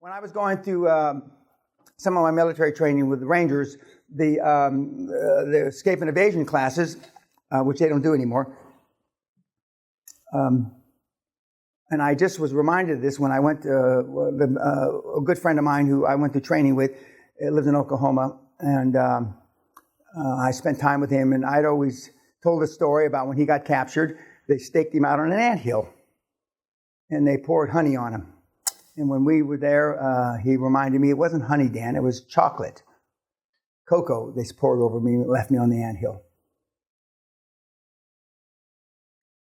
When I was going through some of my military training with the Rangers, the escape and evasion classes, which they don't do anymore, and I just was reminded of this when I went to a good friend of mine who I went to training with, lives in Oklahoma, and I spent time with him, and I'd always told a story about when he got captured. They staked him out on an anthill, and they poured honey on him. And when we were there, he reminded me it wasn't honey, Dan, it was chocolate. Cocoa they poured over me and left me on the anthill.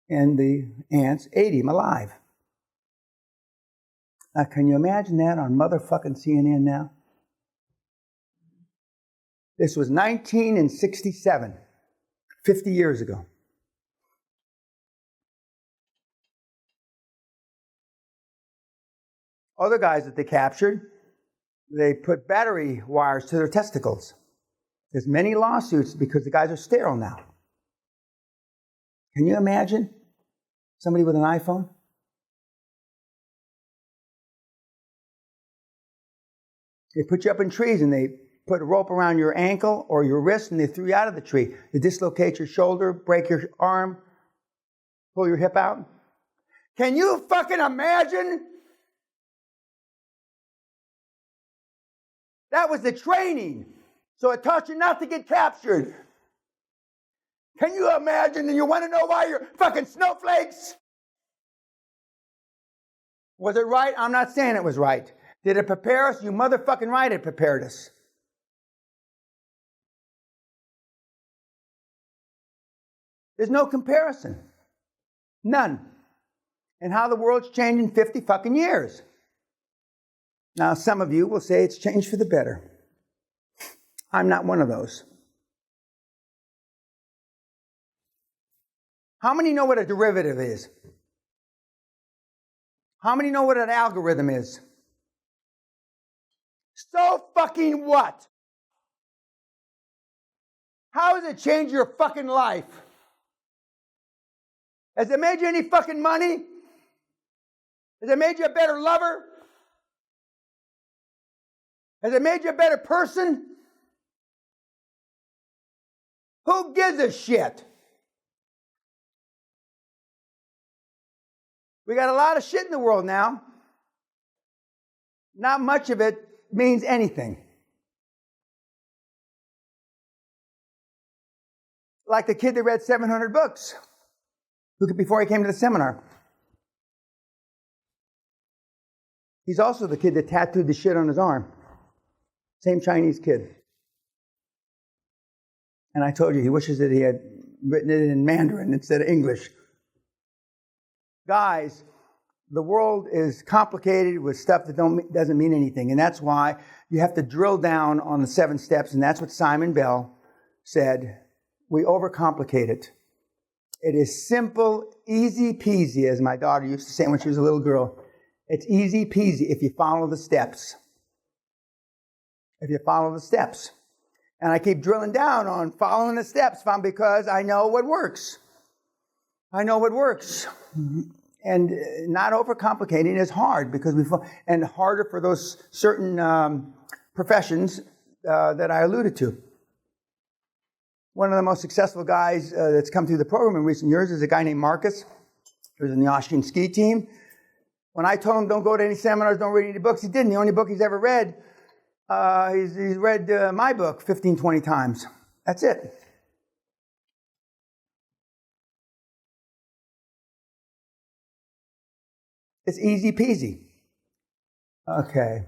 And the ants ate him alive. Now, can you imagine that on motherfucking CNN now? This was 1967, 50 years ago. Other guys that they captured, they put battery wires to their testicles. There's many lawsuits because the guys are sterile now. Can you imagine somebody with an iPhone? They put you up in trees and they put a rope around your ankle or your wrist and they threw you out of the tree. They dislocate your shoulder, break your arm, pull your hip out. Can you fucking imagine? That was the training. So it taught you not to get captured. Can you imagine? And you want to know why you're fucking snowflakes? Was it right? I'm not saying it was right. Did it prepare us? You motherfucking right it prepared us. There's no comparison. None. And how the world's changed in 50 fucking years. Now, some of you will say it's changed for the better. I'm not one of those. How many know what a derivative is? How many know what an algorithm is? So fucking what? How has it changed your fucking life? Has it made you any fucking money? Has it made you a better lover? Has it made you a better person? Who gives a shit? We got a lot of shit in the world now. Not much of it means anything. Like the kid that read 700 books before he came to the seminar. He's also the kid that tattooed the shit on his arm. Same Chinese kid. And I told you, he wishes that he had written it in Mandarin instead of English. Guys, the world is complicated with stuff that doesn't mean anything. And that's why you have to drill down on the 7 steps. And that's what Simon Bell said. We overcomplicate it. It is simple, easy peasy, as my daughter used to say when she was a little girl. It's easy peasy if you follow the steps. If you follow the steps. And I keep drilling down on following the steps because I know what works. I know what works. And not overcomplicating is hard because and harder for those certain professions that I alluded to. One of the most successful guys that's come through the program in recent years is a guy named Marcus, who's in the Austrian ski team. When I told him don't go to any seminars, don't read any books, he didn't. The only book he's ever read, he's read my book 15, 20 times. That's it. It's easy peasy. Okay.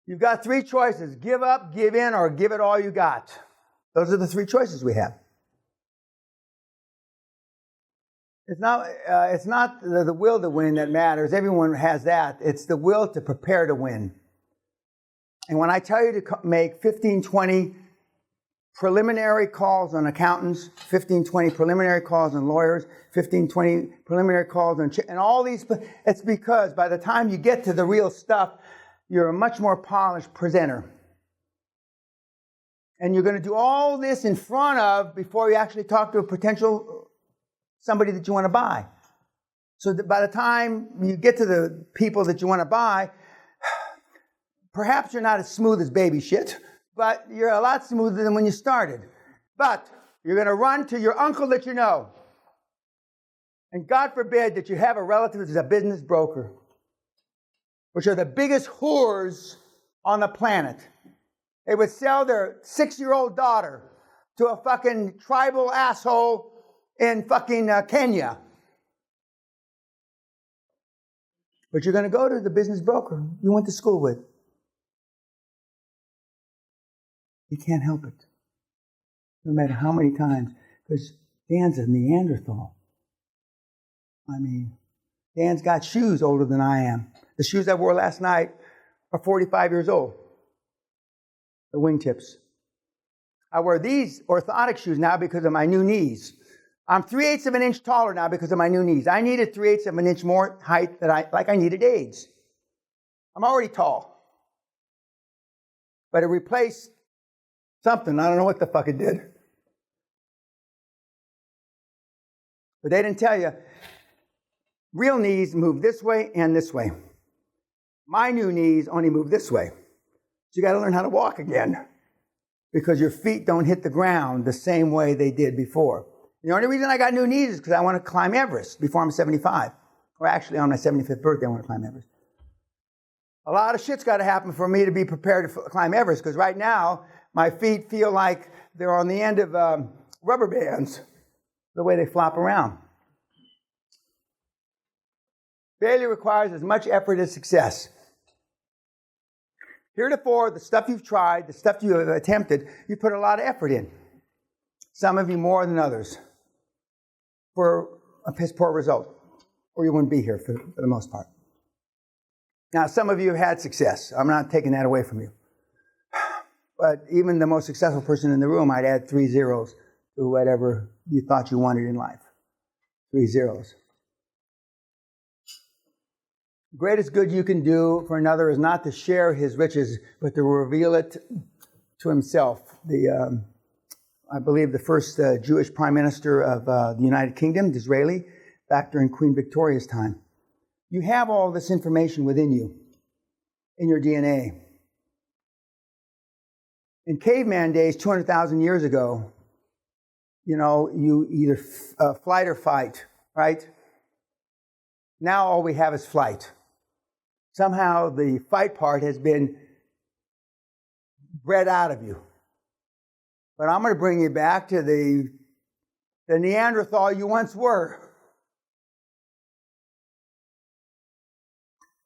You've got 3 choices. Give up, give in, or give it all you got. Those are the 3 choices we have. It's not the will to win that matters. Everyone has that. It's the will to prepare to win. And when I tell you to make 15, 20 preliminary calls on accountants, 15, 20 preliminary calls on lawyers, 15, 20 preliminary calls on... and all these... It's because by the time you get to the real stuff, you're a much more polished presenter. And you're going to do all this in front of before you actually talk to a potential somebody that you want to buy. So that by the time you get to the people that you want to buy, Perhaps you're not as smooth as baby shit, but you're a lot smoother than when you started. But you're going to run to your uncle that you know. And God forbid that you have a relative that's a business broker, which are the biggest whores on the planet. They would sell their 6-year-old daughter to a fucking tribal asshole in fucking Kenya. But you're going to go to the business broker you went to school with. You can't help it. No matter how many times. Because Dan's a Neanderthal. I mean, Dan's got shoes older than I am. The shoes I wore last night are 45 years old. The wingtips. I wear these orthotic shoes now because of my new knees. I'm 3/8 of an inch taller now because of my new knees. I needed 3/8 of an inch more height than I needed AIDS. I'm already tall. But it replaced something. I don't know what the fuck it did. But they didn't tell you. Real knees move this way and this way. My new knees only move this way. So you got to learn how to walk again because your feet don't hit the ground the same way they did before. The only reason I got new knees is because I want to climb Everest before I'm 75. Or actually on my 75th birthday, I want to climb Everest. A lot of shit's got to happen for me to be prepared to climb Everest because right now my feet feel like they're on the end of rubber bands, the way they flop around. Failure requires as much effort as success. Heretofore, the stuff you've tried, the stuff you have attempted, you put a lot of effort in. Some of you more than others for a piss poor result, or you wouldn't be here for the most part. Now, some of you have had success. I'm not taking that away from you. But even the most successful person in the room, I'd add 3 zeros to whatever you thought you wanted in life. 3 zeros. The greatest good you can do for another is not to share his riches, but to reveal it to himself. I believe the first Jewish prime minister of the United Kingdom, Disraeli, back during Queen Victoria's time. You have all this information within you, in your DNA. In caveman days, 200,000 years ago, you either flight or fight, right? Now all we have is flight. Somehow the fight part has been bred out of you. But I'm going to bring you back to the Neanderthal you once were.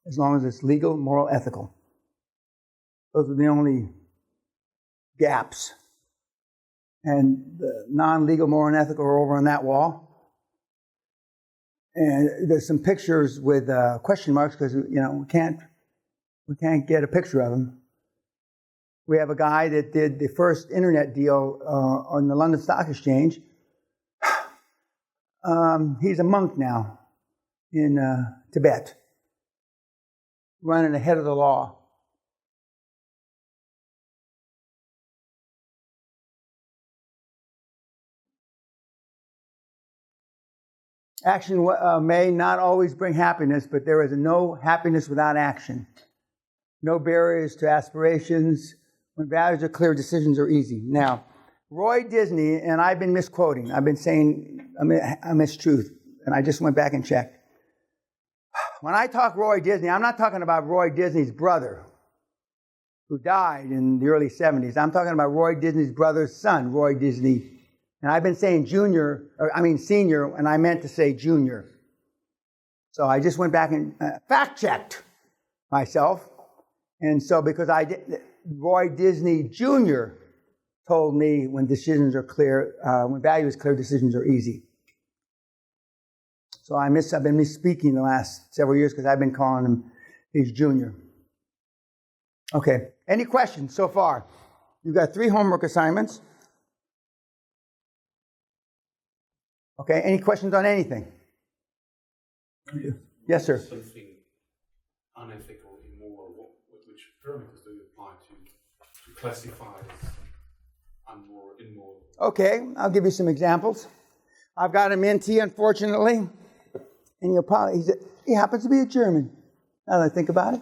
As long as it's legal, moral, ethical. Those are the only gaps. And the non-legal, moral, and ethical are over on that wall. And there's some pictures with question marks because we can't get a picture of them. We have a guy that did the first internet deal on the London Stock Exchange. He's a monk now in Tibet, running ahead of the law. Action may not always bring happiness, but there is no happiness without action. No barriers to aspirations. When values are clear, decisions are easy. Now, Roy Disney, and I've been misquoting. I've been saying a mistruth, and I just went back and checked. When I talk Roy Disney, I'm not talking about Roy Disney's brother, who died in the early 70s. I'm talking about Roy Disney's brother's son, Roy Disney. And I've been saying senior, and I meant to say junior. So I just went back and fact-checked myself. And so because Roy Disney Jr. told me when decisions are clear, when value is clear, decisions are easy. So I've been misspeaking the last several years because I've been calling him he's junior. Okay, any questions so far? You've got 3 homework assignments. Okay, any questions on anything? Yes, sir. Something unethical, immoral, which parameters do you apply to classify as immoral? Okay, I'll give you some examples. I've got a mentee, unfortunately, and he happens to be a German, now that I think about it.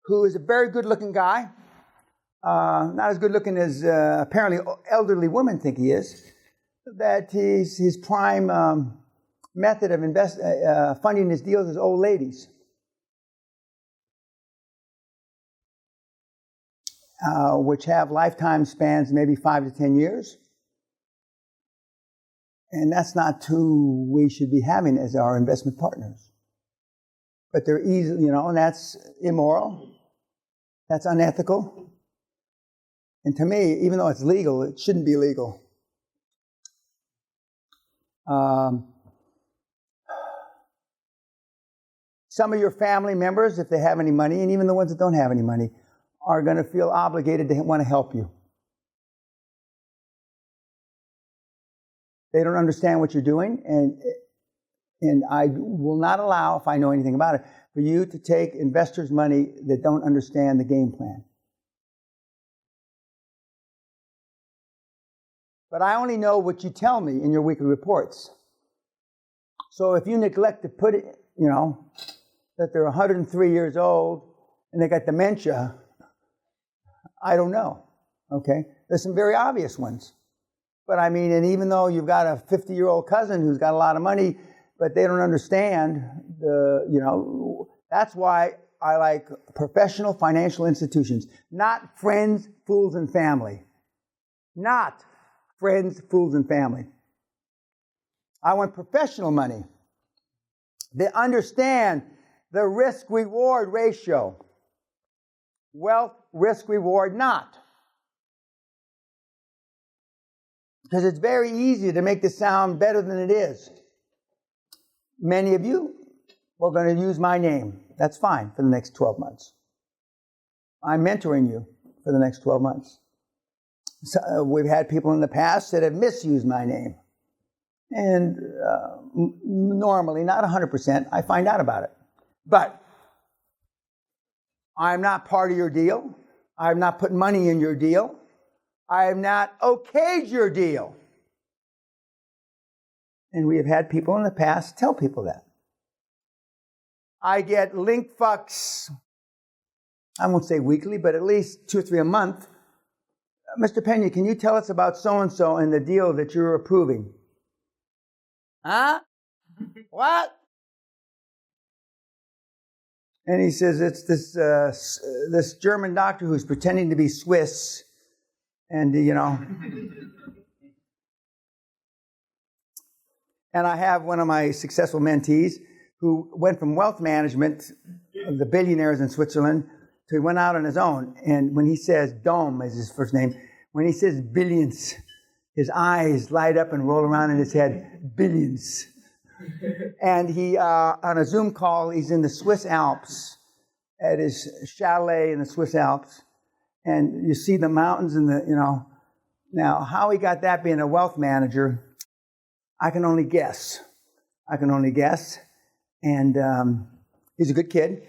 who is a very good-looking guy, not as good-looking as apparently elderly women think he is, that his prime method of funding his deals is old ladies. Which have lifetime spans maybe 5 to 10 years. And that's not who we should be having as our investment partners. But they're easy, and that's immoral. That's unethical. And to me, even though it's legal, it shouldn't be legal. Some of your family members, if they have any money, and even the ones that don't have any money, are going to feel obligated to want to help you. They don't understand what you're doing, and I will not allow, if I know anything about it, for you to take investors' money that don't understand the game plan. But I only know what you tell me in your weekly reports. So if you neglect to put it, that they're 103 years old and they got dementia, I don't know, okay? There's some very obvious ones. But I mean, and even though you've got a 50-year-old cousin who's got a lot of money, but they don't understand that's why I like professional financial institutions, not friends, fools, and family. Not friends, fools, and family. I want professional money. They understand the risk-reward ratio. Wealth, risk, reward, not. Because it's very easy to make this sound better than it is. Many of you are going to use my name. That's fine for the next 12 months. I'm mentoring you for the next 12 months. So, we've had people in the past that have misused my name. And normally, not 100%, I find out about it. But I'm not part of your deal. I'm not putting money in your deal. I have not okayed your deal. And we have had people in the past tell people that. I get link fucks, I won't say weekly, but at least 2 or 3 a month. Mr. Peña, can you tell us about so-and-so and the deal that you're approving? Huh? What? And he says, it's this German doctor who's pretending to be Swiss. And, and I have one of my successful mentees who went from wealth management of the billionaires in Switzerland to he went out on his own. And when he says, Dom is his first name, when he says billions, his eyes light up and roll around in his head, billions. And he, on a Zoom call, he's in the Swiss Alps, at his chalet in the Swiss Alps. And you see the mountains and Now, how he got that being a wealth manager, I can only guess. And he's a good kid.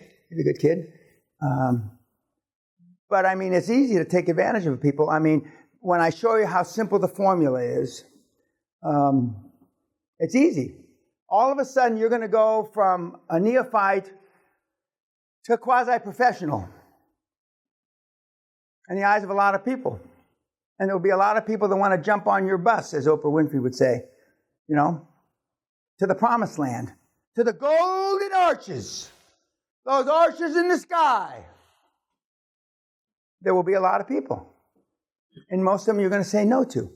But I mean, it's easy to take advantage of people. I mean, when I show you how simple the formula is, it's easy. All of a sudden, you're going to go from a neophyte to a quasi-professional in the eyes of a lot of people. And there will be a lot of people that want to jump on your bus, as Oprah Winfrey would say, to the promised land, to the golden arches, those arches in the sky. There will be a lot of people. And most of them you're going to say no to,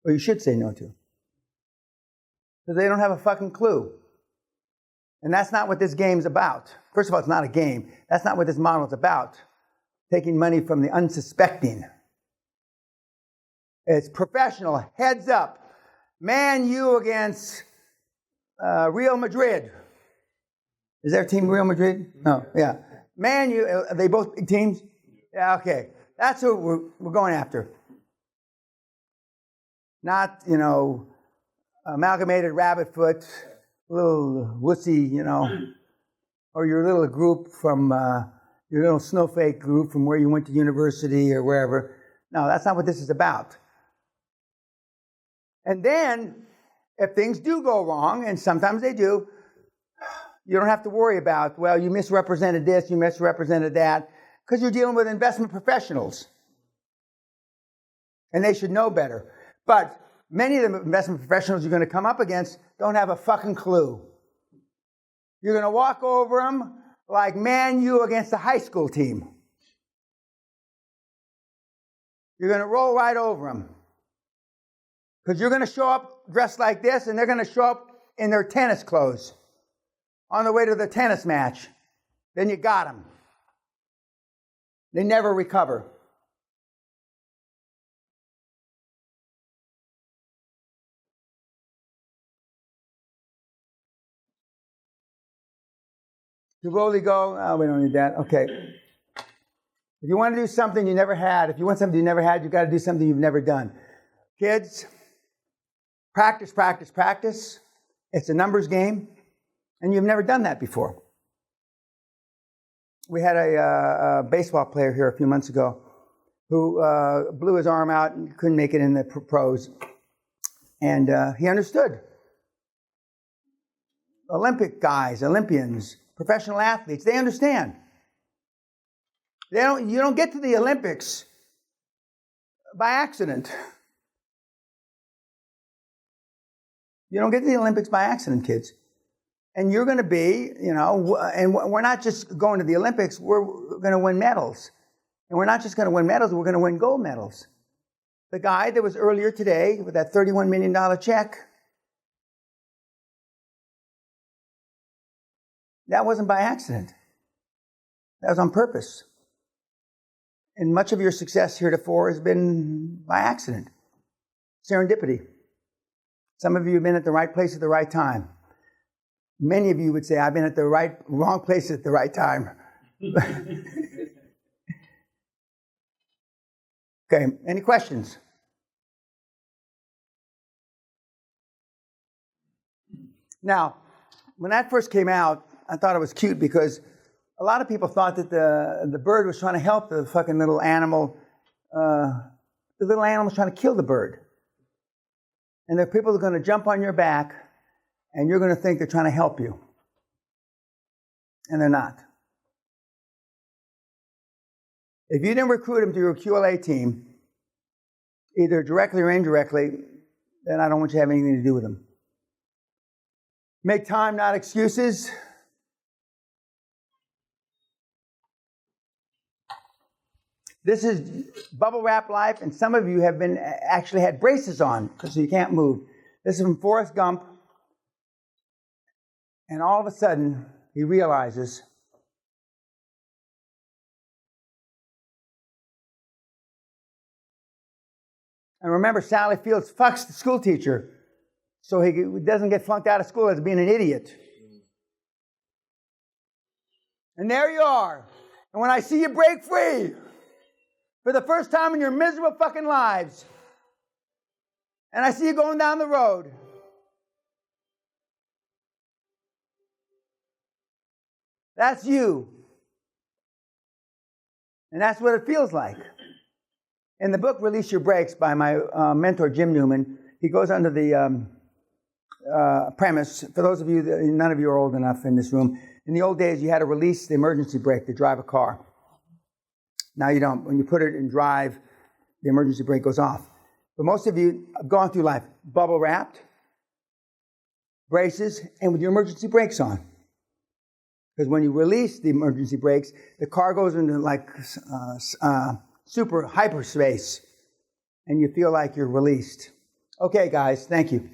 or you should say no to. Because they don't have a fucking clue. And that's not what this game's about. First of all, it's not a game. That's not what this model is about. Taking money from the unsuspecting. It's professional, heads up. Man U against Real Madrid. Is there a team Real Madrid? No, yeah. Man U, are they both big teams? Yeah, okay. That's who we're going after. Not, amalgamated rabbit foot, little wussy, or your little group from, your little snowflake group from where you went to university or wherever. No, that's not what this is about. And then, if things do go wrong, and sometimes they do, you don't have to worry about, well, you misrepresented this, you misrepresented that. Because you're dealing with investment professionals. And they should know better. But many of the investment professionals you're going to come up against don't have a fucking clue. You're going to walk over them like Man U against a high school team. You're going to roll right over them. Because you're going to show up dressed like this, and they're going to show up in their tennis clothes on the way to the tennis match. Then you got them. They never recover. To boldly go, oh, we don't need that. Okay. If you want to do something you never had, if you want something you never had, you've got to do something you've never done. Kids, practice, practice, practice. It's a numbers game, and you've never done that before. We had a baseball player here a few months ago who blew his arm out and couldn't make it in the pros. And he understood. Olympic guys, Olympians, professional athletes, they understand. You don't get to the Olympics by accident. You don't get to the Olympics by accident, kids. And you're going to be, and we're not just going to the Olympics, we're going to win medals. And we're not just going to win medals, we're going to win gold medals. The guy that was earlier today with that $31 million check, that wasn't by accident. That was on purpose. And much of your success heretofore has been by accident. Serendipity. Some of you have been at the right place at the right time. Many of you would say, I've been at the wrong place at the right time. Okay, any questions? Now, when that first came out, I thought it was cute because a lot of people thought that the bird was trying to help the fucking little animal. The little animal was trying to kill the bird. And there are people that are going to jump on your back, and you're going to think they're trying to help you. And they're not. If you didn't recruit them to your QLA team, either directly or indirectly, then I don't want you to have anything to do with them. Make time, not excuses. This is bubble wrap life, and some of you have actually had braces on because you can't move. This is from Forrest Gump. And all of a sudden, he realizes and remember, Sally Fields fucks the school teacher so he doesn't get flunked out of school as being an idiot. And there you are. And when I see you break free for the first time in your miserable fucking lives, and I see you going down the road, that's you. And that's what it feels like. In the book, Release Your Brakes, by my mentor, Jim Newman, he goes under the premise, for those of you, none of you are old enough in this room, in the old days, you had to release the emergency brake to drive a car. Now you don't. When you put it in drive, the emergency brake goes off. But most of you have gone through life bubble wrapped, braces, and with your emergency brakes on. Because when you release the emergency brakes, the car goes into like super hyperspace, and you feel like you're released. Okay, guys, thank you.